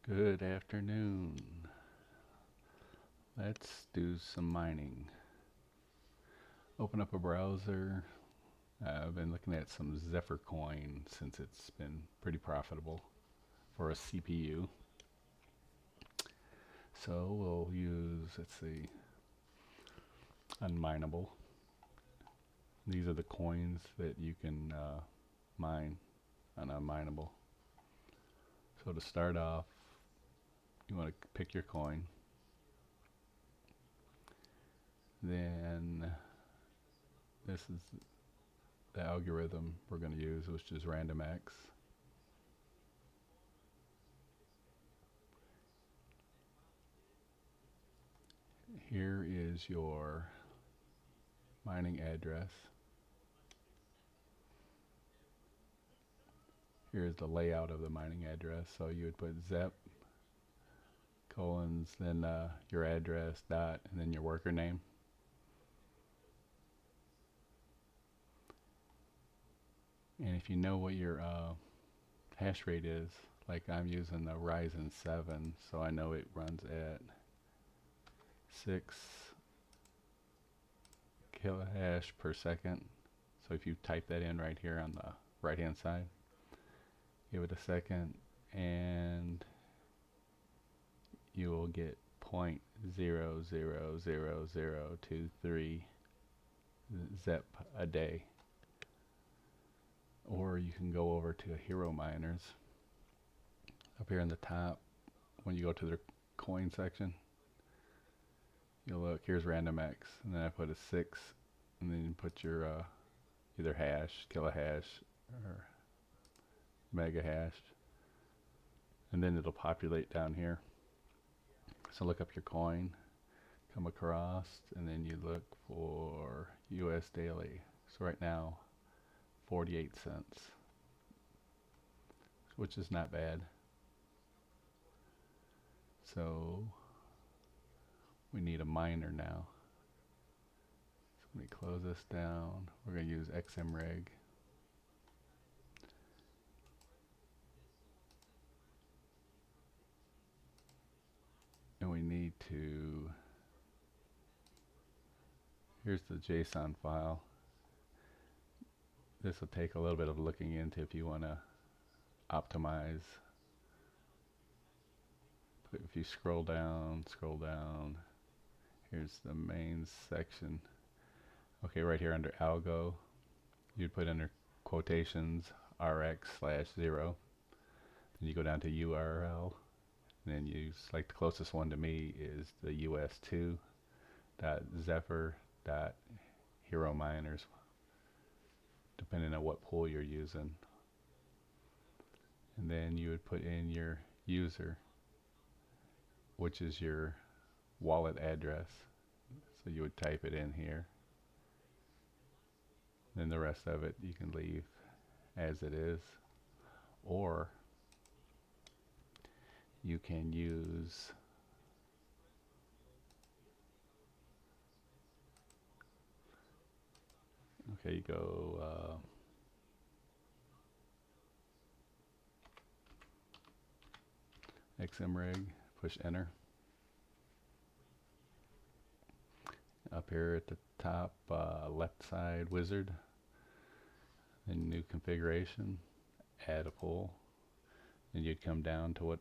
Good afternoon. Let's do some mining. Open up a browser. I've been looking at some Zephyr coin since it's been pretty profitable for a CPU. So we'll use, let's see, unmineable. These are the coins that you can mine on unmineable. So to start off, you want to pick your coin. Then this is the algorithm we're going to use, which is randomX. Here is your mining address. Here's the layout of the mining address. So you would put zep colons, then your address, dot, and then your worker name. And if you know what your hash rate is, like I'm using the Ryzen 7, so I know it runs at 6 kilohash per second. So if you type that in right here on the right hand side, give it a second, and you will get 0.0000023 zep a day. Or you can go over to Hero Miners. Up here in the top, when you go to their coin section, you'll look, here's randomX, and then I put a 6, and then you put your either hash, kilohash, or mega hash, and then it'll populate down here. So look up your coin, come across, and then you look for US daily. So right now, 48 cents, which is not bad. So we need a miner now. So let me close this down. We're going to use xmreg. And we need to, here's the JSON file. This will take a little bit of looking into if you want to optimize. But if you scroll down, here's the main section. Okay, right here under algo, you'd put under quotations rx/0. Then you go down to URL, and then you like the closest one to me is the us2.zephyr.herominers, depending on what pool you're using. And then you would put in your user, which is your wallet address. So you would type it in here. Then the rest of it you can leave as it is. Or you can use okay, you go xmreg, push enter. Up here at the top left side wizard, then new configuration, add a pool, and you'd come down to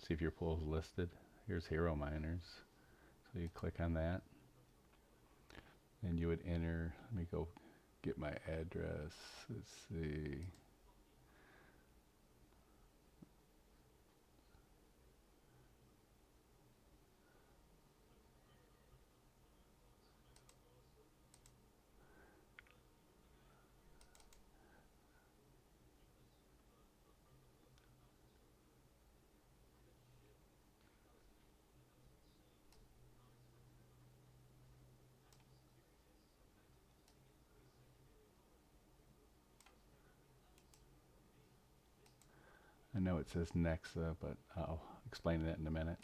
see if your pool is listed. Here's Hero Miners, so you click on that, and you would enter. Let me go get my address. Let's see. I know it says nexa, but I'll explain that in a minute.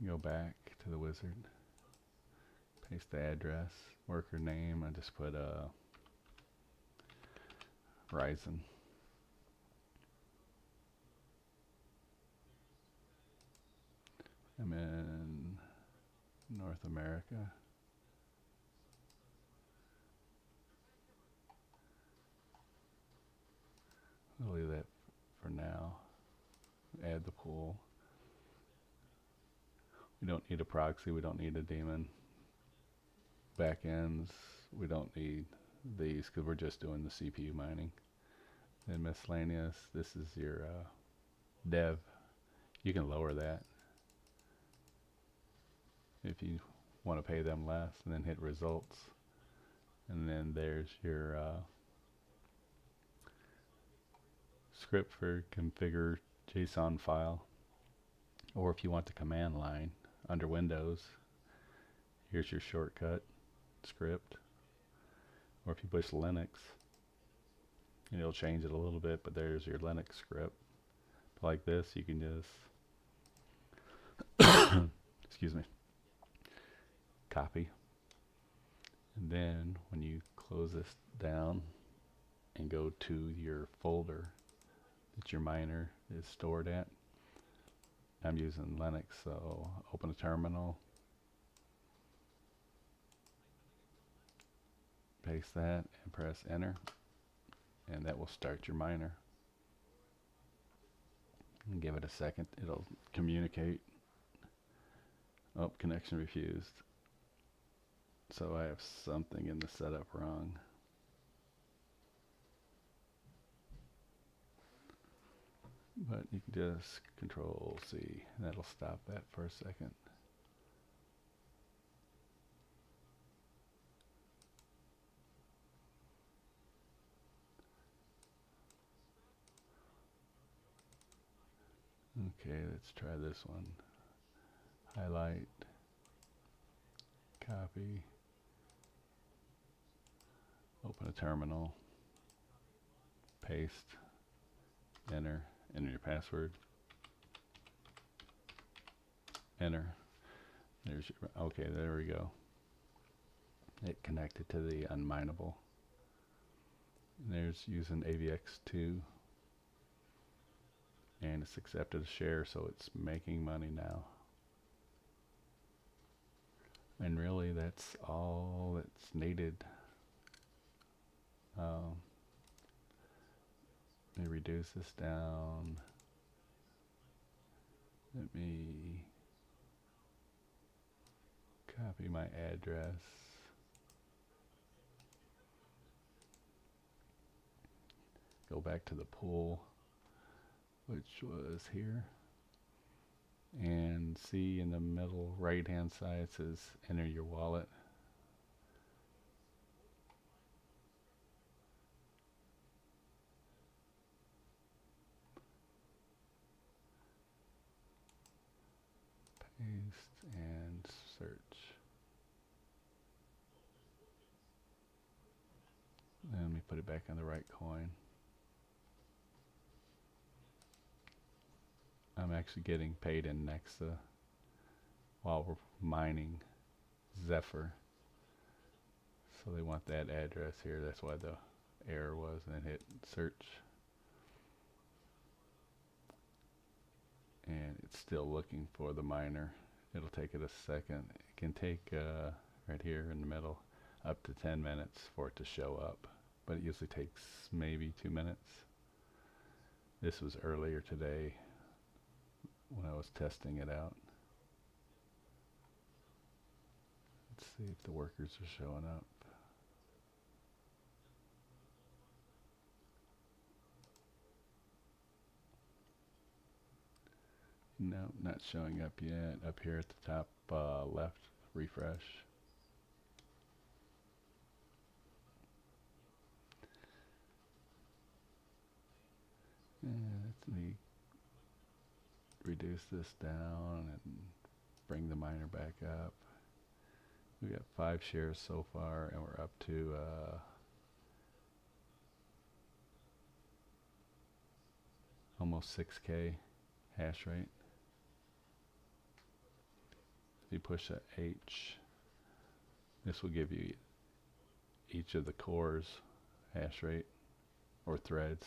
Go back to the wizard, paste the address, worker name. I just put Ryzen. North America. We'll leave that for now. Add the pool. We don't need a proxy, we don't need a daemon. Backends, we don't need these because we're just doing the CPU mining. Then miscellaneous, this is your dev. You can lower that if you want to pay them less, and then hit results. And then there's your script for configure JSON file. Or if you want the command line under Windows, here's your shortcut script. Or if you push Linux, and it'll change it a little bit, but there's your Linux script. Like this, you can just excuse me, copy, and then when you close this down and go to your folder that your miner is stored at, I'm using Linux, so open a terminal, paste that, and press enter, and that will start your miner. And give it a second, it'll communicate. Oh, connection refused. So I have something in the setup wrong. But you can just Control C, and that'll stop that for a second. Okay, let's try this one. Highlight, copy, open a terminal, paste, enter your password, enter. There's your, okay, there we go. It connected to the unmineable. And there's using AVX2. And it's accepted a share, so it's making money now. And really, that's all that's needed. Let me reduce this down. Let me copy my address. Go back to the pool, which was here, and see in the middle right hand side it says enter your wallet. Paste and search. And let me put it back on the right coin. I'm actually getting paid in nexa while we're mining Zephyr. So they want that address here. That's why the error was. And then hit search. And it's still looking for the miner. It'll take it a second. It can take, right here in the middle, up to 10 minutes for it to show up. But it usually takes maybe 2 minutes. This was earlier today when I was testing it out. Let's see if the workers are showing up. No, not showing up yet. Up here at the top left, refresh. Let me reduce this down and bring the miner back up. We got 5 shares so far, and we're up to almost 6K hash rate. If you push a H, this will give you each of the cores hash rate or threads.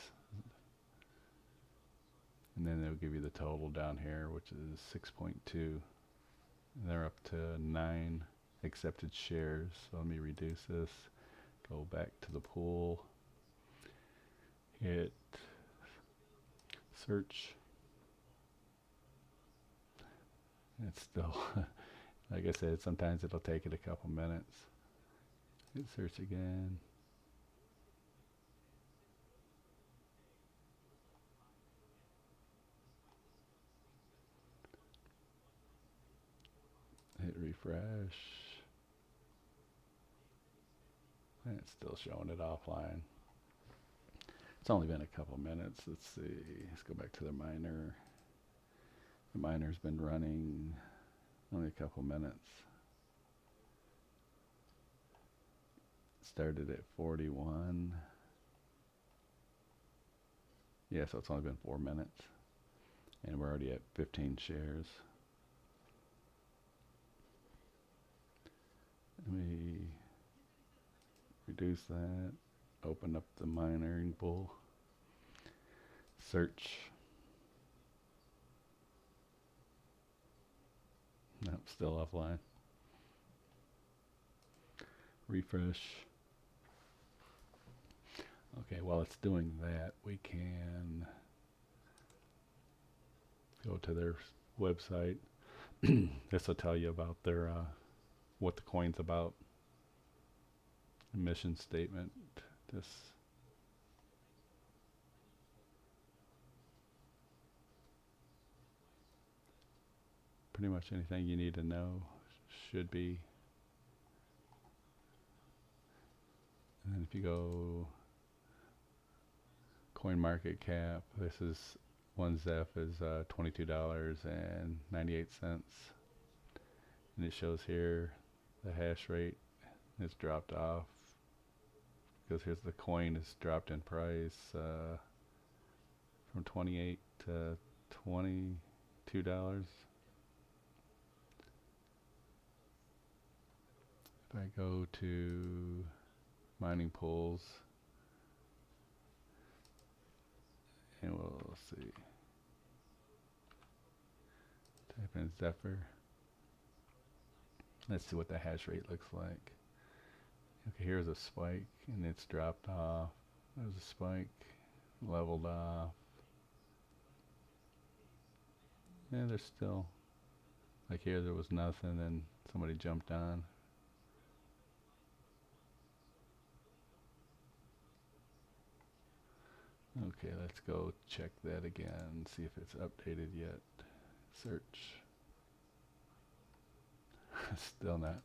And then it'll give you the total down here, which is 6.2. And they're up to 9 accepted shares. So let me reduce this. Go back to the pool. Hit search. It's still, like I said, sometimes it'll take it a couple minutes. Hit search again. Hit refresh. And it's still showing it offline. It's only been a couple minutes. Let's see. Let's go back to the miner. The miner's been running only a couple minutes. Started at 41. Yeah, so it's only been 4 minutes. And we're already at 15 shares. Let me reduce that. Open up the mining pool. Search. Nope, still offline. Refresh. Okay, while it's doing that, we can go to their website. This will tell you about their what the coin's about. Mission statement. This pretty much anything you need to know should be. And then if you go coin market cap, this is one Zeph is $22.98, and it shows here the hash rate is dropped off because here's the coin is dropped in price from 28 to $22. If I go to mining pools, and we'll see, type in zephyr. Let's see what the hash rate looks like. Okay, here's a spike, and it's dropped off. There's a spike, leveled off. And there's still, like here there was nothing, and somebody jumped on. Okay, let's go check that again, see if it's updated yet. Search. Still not.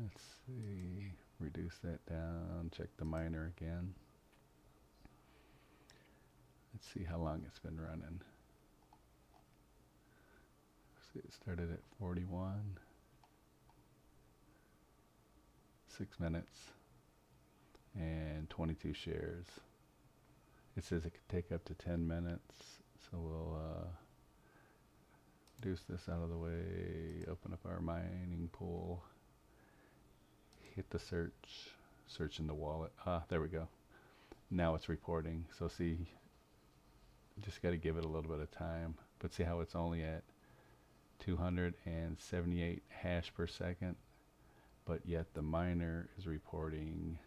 Let's see, reduce that down, check the miner again. Let's see how long it's been running. See, it started at 41. 6 minutes and 22 shares. It says it could take up to 10 minutes, so we'll reduce this out of the way, open up our mining pool, hit the search in the wallet. There we go. Now it's reporting. So see, just got to give it a little bit of time, but see how it's only at 278 hash per second, but yet the miner is reporting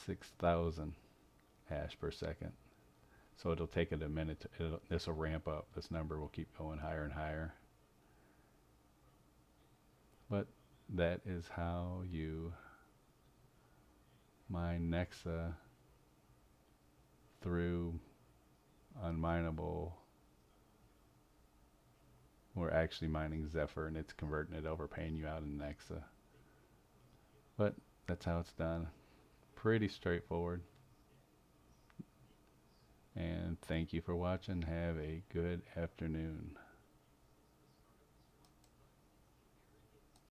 6,000 hash per second. So it'll take it a minute. This will ramp up. This number will keep going higher and higher. But that is how you mine Nexa through unmineable. We're actually mining Zephyr, and it's converting it over, paying you out in Nexa. But that's how it's done. Pretty straightforward. And thank you for watching. Have a good afternoon.